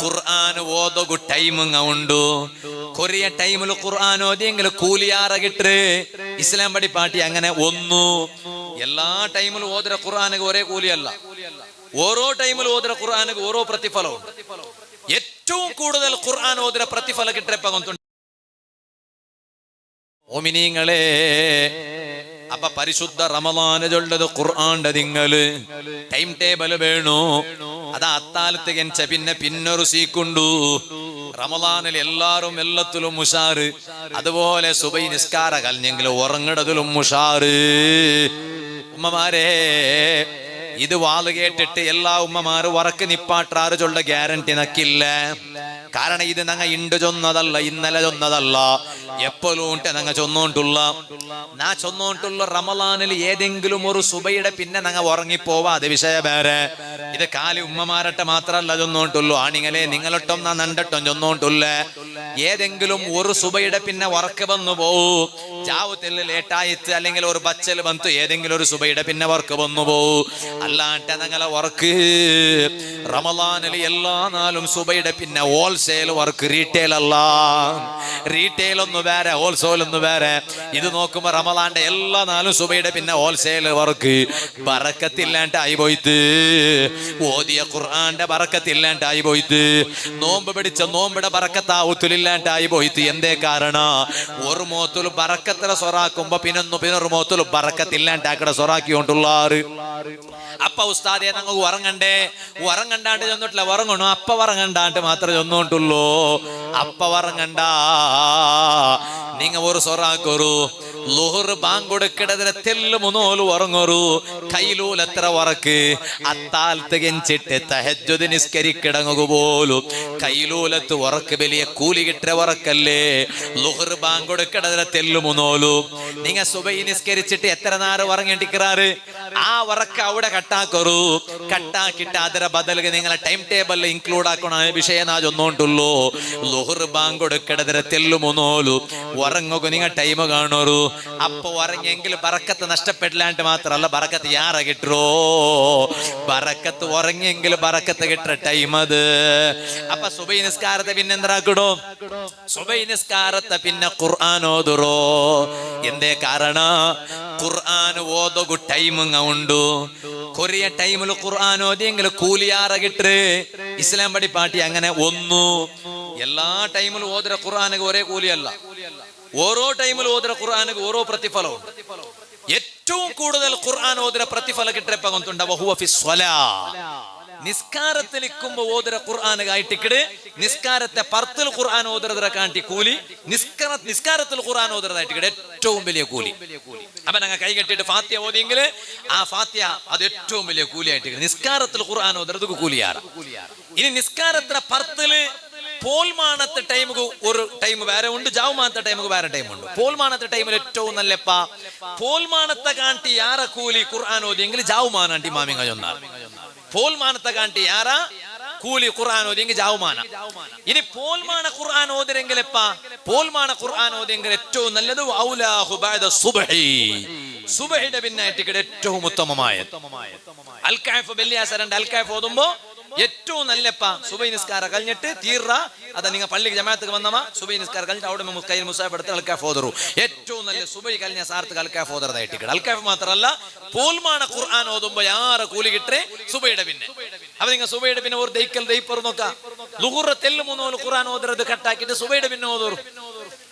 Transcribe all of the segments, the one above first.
ഖുർആൻ ഓതോಗು timing ಉಂಡು Korea ടൈമിൽ ഖുർആൻ ഓതിയെങ്കിൽ കൂലിയാറ കിട്ടേ ഇസ്ലാം പടി പാട്ടി അങ്ങനെ ഒന്നു എല്ലാ ടൈമിലും ഓതുற ഖുർആനിಗೆ ഒരേ കൂലിയല്ല ഓരോ ടൈമിൽ ഓതുற ഖുർആനിಗೆ ഓരോ പ്രതിഫലവും ഏറ്റവും കൂടുതൽ ഖുർആൻ ഓതുற പ്രതിഫല കിട്ടേപ്പ മോമിനീങ്ങളെ അപ്പൊ പരിശുദ്ധ റമളാൻ ചൊല്ലത് ഖുർആന്റെ നിങ്ങള് ടൈം ടേബിൾ വേണു അത് അത്താലത്ത് കെഞ്ച പിന്നൊരു സീക്കുണ്ടു റമളാനിൽ എല്ലാരും എല്ലാത്തിലും ഉഷാറ് അതുപോലെ സുബൈ നിസ്കാര കൽഞ്ഞെങ്കിൽ ഉറങ്ങിടതിലും ഉഷാറ് ഉമ്മമാരെ ഇത് വാള് കേട്ടിട്ട് എല്ലാ ഉമ്മമാരും ഉറക്ക് നിപ്പാട്ടാറ് ചൊല്ല ഗ്യാരണ്ടി നക്കില്ല കാരണം ഇത് ഞങ്ങ ഇണ്ട് ചൊന്നതല്ല ഇന്നലെ ചൊന്നതല്ല എപ്പോഴും ഉണ്ട് ഞങ്ങ ചൊന്നോണ്ടുള്ള നാ ചൊന്നോണ്ടുള്ള റമളാനിൽ ഏതെങ്കിലും ഒരു സുബയുടെ പിന്നെ ഞങ്ങ ഉറങ്ങിപ്പോവാ അത് വിഷയ വേറെ ഇത് കാലി ഉമ്മമാരട്ടെ മാത്രല്ല ചൊന്നോണ്ടുള്ളൂ ആണിങ്ങളെ നിങ്ങളൊട്ടും നാ നണ്ടട്ടും ചൊന്നോണ്ടുള്ള ഏതെങ്കിലും ഒരു സുബയുടെ പിന്നെ ഉറക്ക് വന്നു പോവും ജാവത്തിൽ ലേറ്റായിട്ട് അല്ലെങ്കിൽ ഒരു ബച്ചൽ വന്നു ഏതെങ്കിലും ഒരു സുബയുടെ പിന്നെ ഉറക്ക് വന്നു പോവും അല്ലാണ്ട് ഞങ്ങളെ ഉറക്ക് റമളാനിൽ എല്ലാ നാളും സുബയുടെ പിന്നെ ഹോൾസെയിൽ വർക്ക് റീറ്റെയിൽ അല്ല റീറ്റെയിൽ ഒന്ന് വേറെ ഹോൾസെയിൽ ഒന്ന് വേറെ ഇത് നോക്കുമ്പോ റമളാന്റെ എല്ലാ നാളും സുബയുടെ പിന്നെ ഹോൾസെയിൽ വർക്ക് ബറക്കത്തില്ലാണ്ടായി പോയിട്ട് ഓതിയ ഖുർആന്റെ ബറക്കത്തില്ലാണ്ടായി പോയിട്ട് നോമ്പ് പിടിച്ച നോമ്പിടെ ബറക്കത്താവത്തില്ലാണ്ടായി പോയിട്ട് എന്തേ കാരണം ഒരു മോത്തുൽ ബറക്കത്തിലെ സൊറാക്കുമ്പോ പിന്നൊരു മോത്തുൽ ബറക്കത്തില്ലാണ്ടാക്കടെ സൊറാക്കിക്കൊണ്ടുള്ളാറ് അപ്പ ഉസ്താദെ ഞങ്ങൾക്ക് ഉറങ്ങണ്ടാണ്ട് ചെന്നിട്ടില്ല ഉറങ്ങണു അപ്പ ഉറങ്ങണ്ടാണ്ട് മാത്രമേ ചെന്നോണ്ടുള്ളൂ അപ്പ ഉറങ്ങണ്ട നിങ്ങ ഒരു സൊറാക്കൊരു ലുഹർ ബാങ്ക് കൊടുക്കിടതിനെ തെല്ല് മുന്നോല് ഉറങ്ങൊരു കയ്യിലൂൽ എത്ര ഉറക്ക് അത്താലത്ത് കെഞ്ചിട്ട് തഹജ്ജുദ് നിസ്കരിക്കിടങ്ങു പോലും കയ്യിലൂലത്ത് ഉറക്ക് വലിയ കൂലി കിട്ടിയ ഉറക്കല്ലേ ലുഹർ ബാങ്ക് കൊടുക്കിടതിനെ തെല്ല് മുന്നോലു നിങ്ങ സുബൈ നിസ്കരിച്ചിട്ട് എത്ര നേരം ഉറങ്ങിട്ടിക്കാറ് ആ ഉറക്ക് അവിടെ കട്ടാക്കൊരു കട്ടാക്കിട്ട് അതിര ബദലുക നിങ്ങളെ ടൈം ടേബിളിൽ ഇൻക്ലൂഡ് ആക്കണ വിഷയം നാ ചൊന്നോണ്ടുള്ളൂ ലുഹർ ബാങ്ക് കൊടുക്കിടതിനെ തെല്ല് മുന്നോലു ഉറങ്ങുക നിങ്ങൾ ടൈം കാണൊരു അപ്പൊ ഉറങ്ങിയെങ്കിൽ ബറക്കത്ത് നഷ്ടപ്പെടില്ലാണ്ട് മാത്രല്ല ബറക്കത്ത് യാറ കിട്ടോ ബറക്കത്ത് ഉറങ്ങിയെങ്കിൽ ബറക്കത്ത് കിട്ടുന്ന ടൈം അത് അപ്പൊ സുബൈ നിസ്കാരത്തെ പിന്നെ എന്താക്കിടോ സുബൈ നിസ്കാരത്തെ പിന്നെ ഖുർആൻ ഓതുറോ എന്തേ കാരണ ഖുർആൻ ഓതുക ടൈമിങ് ഉണ്ടു കൊറിയ ടൈമിൽ ഖുർആൻ ഓതിയെങ്കിൽ കൂലിയാറ കിട്ടേ ഇസ്ലാം പടി പാട്ടി അങ്ങനെ ഒന്നു എല്ലാ ടൈമിലും ഓതുற ഖുർആനിಗೆ ഒരേ കൂലിയല്ല ഓരോ ടൈമിൽ ഓതുற ഖുർആനിಗೆ ഓരോ പ്രതിഫലവും ഏറ്റവും കൂടുതൽ ഖുർആൻ ഓതുற പ്രതിഫല കിട്ടേപ്പ വഹുവ ഫി സ്വലാ നിസ്കാരത്തിൽ ഇരിക്കുമ്പോ ഓതുற ഖുർആനായിട്ടിക്കട് നിസ്കാരത്തെ പർത്തിൽ ഖുർആൻ ഓതുറതിനെ കാട്ടി കൂലി നിസ്കാരത്തിൽ ഖുർആൻ ഓതുറതായിട്ടിക്കട് ഏറ്റവും വലിയ കൂലി അപ്പൊ ഞങ്ങൾ കൈ കെട്ടിയിട്ട് ഫാത്തിയ ഓതിയെങ്കിൽ ആ ഫാത്തിയ അത് ഏറ്റവും വലിയ കൂലിയായിട്ട് നിസ്കാരത്തിൽ ഖുർആൻ ഓതുறது കൂലിയാറ് ഇനി നിസ്കാരത്തിന്റെ പർത്തില് പോൽമാനത്തെ ടൈമുക്ക് ഒരു ടൈം വേറെ ഉണ്ട് ജാവുമാനത്തെ ടൈമുക്ക് വേറെ ടൈം ഉണ്ട് പോൽമാനത്തെ ടൈമിൽ ഏറ്റവും നല്ലപ്പ പോൽമാനത്തെ കാട്ടി യാറ കൂലി ഖുർആൻ ഓതിയെങ്കിൽ ജാവുമാനാണ്ടി മാമിങ്ങ ചൊന്നാർ പോൽമാനത്തെ കാട്ടി യാറ കൂലി ഖുർആൻ ഓതിയെങ്കിൽ ജാവുമാന ഇനി പോൽമാന ഖുർആൻ ഓതിരെങ്കിലെപ്പ പോൽമാന ഖുർആൻ ഓതിയെങ്കിൽ ഏറ്റവും നല്ലത് ഔലാഹു ബഅദ സുബ്ഹി സുബ്ഹിയുടെ പിന്നായിട്ട് ഏറ്റവും ഉത്തമമായ അൽ കഹഫ് ബല്യാസരണ്ട് അൽ കഹഫ് ഓതുമ്പോ ഏറ്റവും നല്ലപ്പ സുബൈ നിസ്കാര കഴിഞ്ഞിട്ട് തീർറ അതാ നിങ്ങൾ പള്ളിക്ക് ജമാഅത്തേക്ക് വന്നമ സുബൈ നിസ്കാര കഴിഞ്ഞിട്ട് അവിടെ കയ്യിൽ മുസാഫ് എടുത്ത് അൽക്കാഫ് ഓതറു ഏറ്റവും നല്ല സുബൈ കഴിഞ്ഞ സാർത്ത് അൽക്കാഫ് ഓതറതായിട്ട് അൽക്കാഫ് മാത്രമല്ല പോൽമാന ഖുർആൻ ഓതുമ്പോ യാറെ കൂലി കിട്ടേ സുബൈയുടെ പിന്നെ അപ്പൊ നിങ്ങൾ സുബൈയുടെ പിന്നെ ഒരു ദൈപ്പർ നോക്കാം ലുഹുറ തെല്ല് മൂന്നോല് ഖുർആൻ ഓതുறது കട്ടാക്കിയിട്ട് സുബൈയുടെ പിന്നെ ഓതറു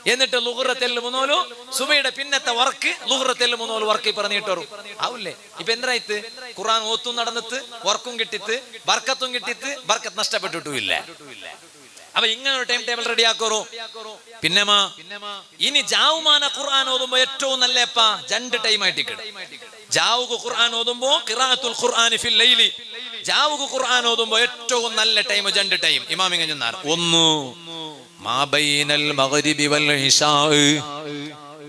എന്നിട്ട് ലുഹുറ തെല്ല് മൂന്നോലു സുബൈയുടെ പിന്നത്തെ വർക്ക് ലുഹുറ തെല്ല് മൂന്നോല് വർക്ക് പറഞ്ഞിട്ടോറും ആവില്ലേ ഇപ്പൊ എന്തായിട്ട് ഖുർആൻ ഓത്തും നടന്നിട്ട് വർക്കും കിട്ടിത്ത് ബർക്കത്തും കിട്ടിത്ത് ബർക്കത്ത് നഷ്ടപ്പെട്ടിട്ടുമില്ല അപ്പൊ ഇങ്ങനെ ഒരു ടൈം ടേബിൾ റെഡി ആക്കോറോ പിന്നെമാ ഇനി ജാവുമാന ഖുർആൻ ഓതുമ്പോ ഏറ്റവും നല്ലപ്പ രണ്ട് ടൈം ആയിട്ട് ജാവുക ഖുർആൻ ഓതുമ്പോ ഖിറാഅത്തുൽ ഖുർആൻ ഫിൽ ലൈലി ജാവുക ഖുർആൻ ഓതുമ്പോ ഏറ്റവും നല്ല ടൈം രണ്ട് ടൈം ഇമാമിങ്ങ ചെന്നാർ ഒന്ന് മാബൈനൽ മഗ്രിബി വൽ ഇശാ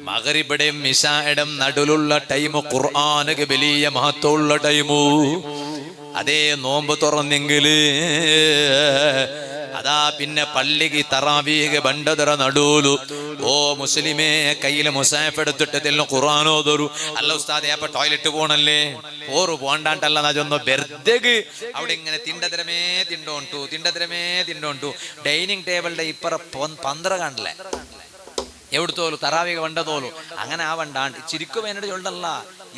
മഗ്രിബിടെയും ഇശായുടെയും നടുലുള്ള ടൈം ഖുർആനിന് വലിയ മഹത്വമുള്ള ടൈമു അതേ നോമ്പ് തുറന്നെങ്കില് അതാ പിന്നെ പള്ളിക്ക് തറാവീഹ് ബണ്ടതറ നടൂലു ഓ മുസ്ലിമേ കയ്യില് മുസാഫ് എടുത്തിട്ട് ഇതിൽ ഖുർആൻ ഓതൊരു. അല്ല ഉസ്താദേ അപ്പൊ ടോയ്ലറ്റ് പോണല്ലേ? പോണ്ടാണ്ടല്ല നാജൊന്നു ಬೆರ್ದೆಗೆ അവിടെ ഇങ്ങനെ തിണ്ടതരമേ തിണ്ടോണ്ടു ഡൈനിങ് ടേബിളിന്റെ ഇപ്പറ പന്തറ കാണില്ലേ എവിടുത്തോലു തറാവിക വണ്ടതോലു അങ്ങനെ ആ വണ്ടാണ്ട് ചിരിക്കു വേനോട് ചൊല്ലല്ല.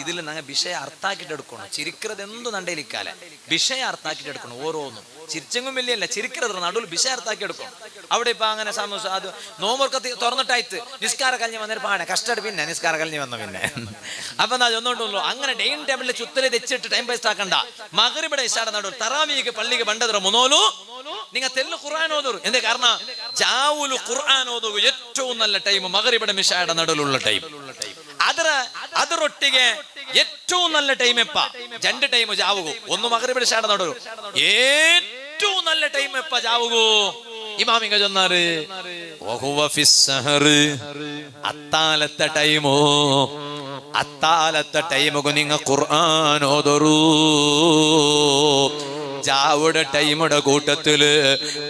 ഇതിൽ ഞങ്ങൾ വിഷയം അർത്ഥാക്കിട്ട് എടുക്കണം. ചിരിക്കുന്നത് എന്തു നണ്ടേലിക്കാലെ വിഷയം അർത്ഥാക്കിട്ട് എടുക്കണം. ഓരോന്നും ചിരിച്ചെങ്കും വലിയല്ല, ചിരിക്കുന്നത് നടുവിൽ വിഷയം അർത്ഥാക്കി എടുക്കണം. അവിടെ ഇപ്പൊ അങ്ങനെ അത് നോമ്പൊക്കെ തുറന്നിട്ടായിട്ട് നിസ്കാര കഴിഞ്ഞ് വന്നൊരു പാടെ കഷ്ടപ്പെട്ട് പിന്നെ നിസ്കാര കഴിഞ്ഞ് വന്ന പിന്നെ അപ്പൊ എന്നാ ഒന്നുകൊണ്ടുള്ളൂ. അങ്ങനെ ഡൈനിങ് ടേബിളിൽ ചുത്തല് തെച്ചിട്ട് ടൈം വേസ്റ്റ് ആക്കണ്ട. മഗ്‌രിബിടെ ഇശാടെ നടുവിൽ തറാവിക്ക് പള്ളിക്ക് ബണ്ടതറ മുന്നോലു നിങ്ങൾ തെല്ല് ഖുർആൻ ഓതുർ. എന്തേ കാരണം ജാവുൽ ഖുർആൻ ഓതുക ഏറ്റവും നല്ല ടൈം മഗ്‌രിബിടെ ഇശാടെ നടുവിലുള്ള ടൈം. ಅದರೊಟ್ಟಿಗೆ ഏറ്റവും നല്ല ടൈം എപ്പ? രണ്ട് ടൈം ജാവുകു. ഒന്ന് മഗ്‌രിബിടെ ഇശാടെ നടുവിൽ ഏറ്റവും നല്ല ടൈം എപ്പ ജാവുകു? ഇമാമിങ്ങ ചൊന്നാറ് വഹുവ ഫിസ്സഹർ അത്താലത്തെ ടൈമോ. അത്താലത്തെ ടൈമുകു നിങ്ങ ഖുർആൻ ഓതറൂ. ജാവുടെ ടൈമുടെ കൂട്ടത്തില്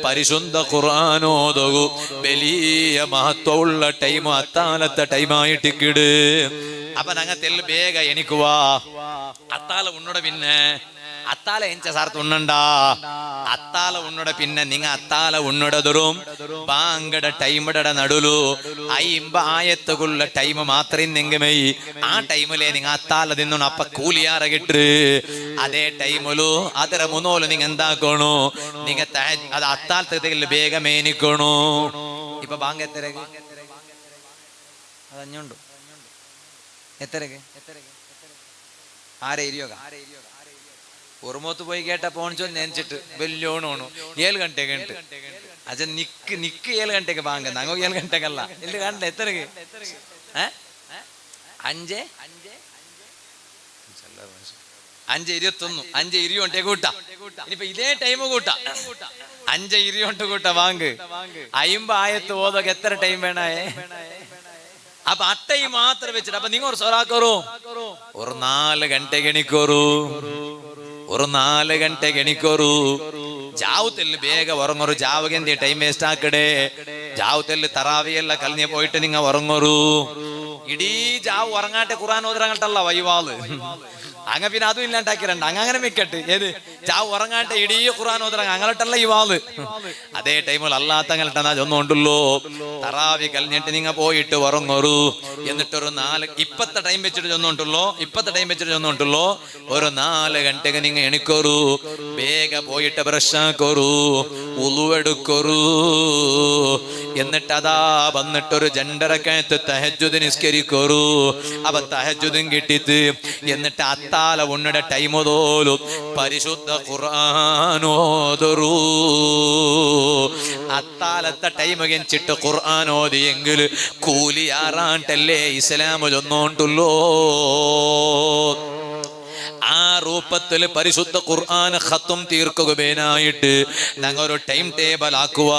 പരിശുദ്ധ ഖുർആൻ ഓതുകു. വലിയ മഹത്വമുള്ള ടൈം അത്താലത്തെ ടൈമായിട്ടിക്കിട്. അപ്പൊ ഞങ്ങ തെല്ല് ಬೇಗ എണിക്കുവാ. അത്താല ഉണ്ണുടെ പിന്നെ അത്താല ಎಂಚ ಸಾರ್ಥ ಉಣ್ಣಂಡ ಅತ್ತಾಲ ಉಣ್ಣುಡ പിന്നെ നിങ്ങ അത്താല ഉണ്ണുടതും ബാങ്കട ടൈമിട നടുലു അയിമ്പ ആയത്തുകളുള്ള ടൈം മാത്രം നിങ്ങമേ ആ ടൈമിലെ നിങ്ങ അത്താല തിന്നു. അപ്പ കൂലിയാറ കിട്ട് അതേ ടൈമിലു ಅದರ മുന്നോല് നിങ്ങ എന്താക്കണു? നിങ്ങ അത് അത്താലത്തിൽ വേഗം എണിക്കണു. ഇപ്പൊ ബാങ്ക് എത്തരക്ക് അതഞ്ഞുണ്ടു എത്തരക്ക് ആരെ ഇരിയോഗ ഉറുമോത്ത് പോയി കേട്ട പോണിച്ചോ നെഞ്ചിട്ട് വലിയോണോണു 7 ಗಂಟೆಗೆ ಉಂಟು ಅಜ ನಿಕ್ 7 ಗಂಟೆಗೆ ಬಾಂಗ ನಂಗೋ 7 ಗಂಟೆಗಲ್ಲ ಇಲ್ಲಿ ಗಂಟೆ ಎತ್ತರಗೆ 5:21 5:20 കൂട്ട. ഇനിയിപ്പോ ഇതേ ടൈം കൂട്ട 5:20 കൂട്ട ബാങ്ക് 50 ആയത്ത് ഓതൊക്കെ എത്ര ടൈം വേണേ? അപ്പൊ അട്ടൈ മാത്രം വെച്ചിട്ട് അപ്പൊ നിങ്ങൾ സൊറാക്കോറു ഒരു 4 ಗಂಟೆಗೆ എണിക്കോറു. ഒരു 4 ಗಂಟೆಗೆ എണിക്കോറു. ജാവുത്തിൽ ಬೇಗ ഉറങ്ങൊരു. ജാവുകെന്തി ടൈം വേസ്റ്റ് ആക്കടേ. ജാവുത്തിൽ തറാവിയെല്ലാം കലിഞ്ഞ് പോയിട്ട് നിങ്ങ ഉറങ്ങൊരു. ഇടീ ജാവ് ഉറങ്ങാട്ടെ ഖുർആൻ ഓതറങ്ങട്ടല്ല വൈവാള് അങ്ങ പിന്നെ അതും ഇല്ലാണ്ടാക്കിരണ്ട. അങ്ങനെ മിക്കട്ട് ഏത് ജാവ് ഉറങ്ങാട്ടെ ഇടീ ഖുർആൻ ഓതറങ്ങ അങ്ങനട്ടല്ല ഈ വാള്. അതേ ടൈമിൽ അല്ലാത്തങ്ങൾട്ടാ ഒന്നുണ്ടല്ലോ തറാവി കലിഞ്ഞിട്ട് നിങ്ങ പോയിട്ട് ഉറങ്ങൊരു. എന്നിട്ടൊരു 4 ഇപ്പത്തെ ടൈം വെച്ചിട്ട് ചെന്നുണ്ടല്ലോ ഒരു 4 ಗಂಟೆಗೆ നിങ്ങ എണിക്കൊരു. ಬೇಗ പോയിട്ട് ബ്രഷാക്കൊരു, ഉളുവെടുക്കൊരു. എന്നിട്ട് അതാ വന്നിട്ടൊരു 2 റക്അത്ത് തഹജ്ജുദ് നിസ്കരിക്കൊരു. അപ്പൊ തഹജ്ജുദും കിട്ടിത്ത് എന്നിട്ട് അത്താല ഉണ്ണുടെ ടൈം തോലും പരിശുദ്ധ ഖുർആൻ ഓതറൂ. അത്താലത്തെ ടൈം കെഞ്ചിട്ട് ഖുർആൻ ഓതിയെങ്കിൽ കൂലിയാറാണ്ടല്ലേ ഇസ്ലാം ചൊന്നോണ്ടുള്ളോ. ആ രൂപത്തിൽ പരിശുദ്ധ ഖുർആൻ ഖത്തും തീർക്കുകയായിട്ട് ഞങ്ങൾ ഒരു ടൈം ടേബിൾ ആക്കുക.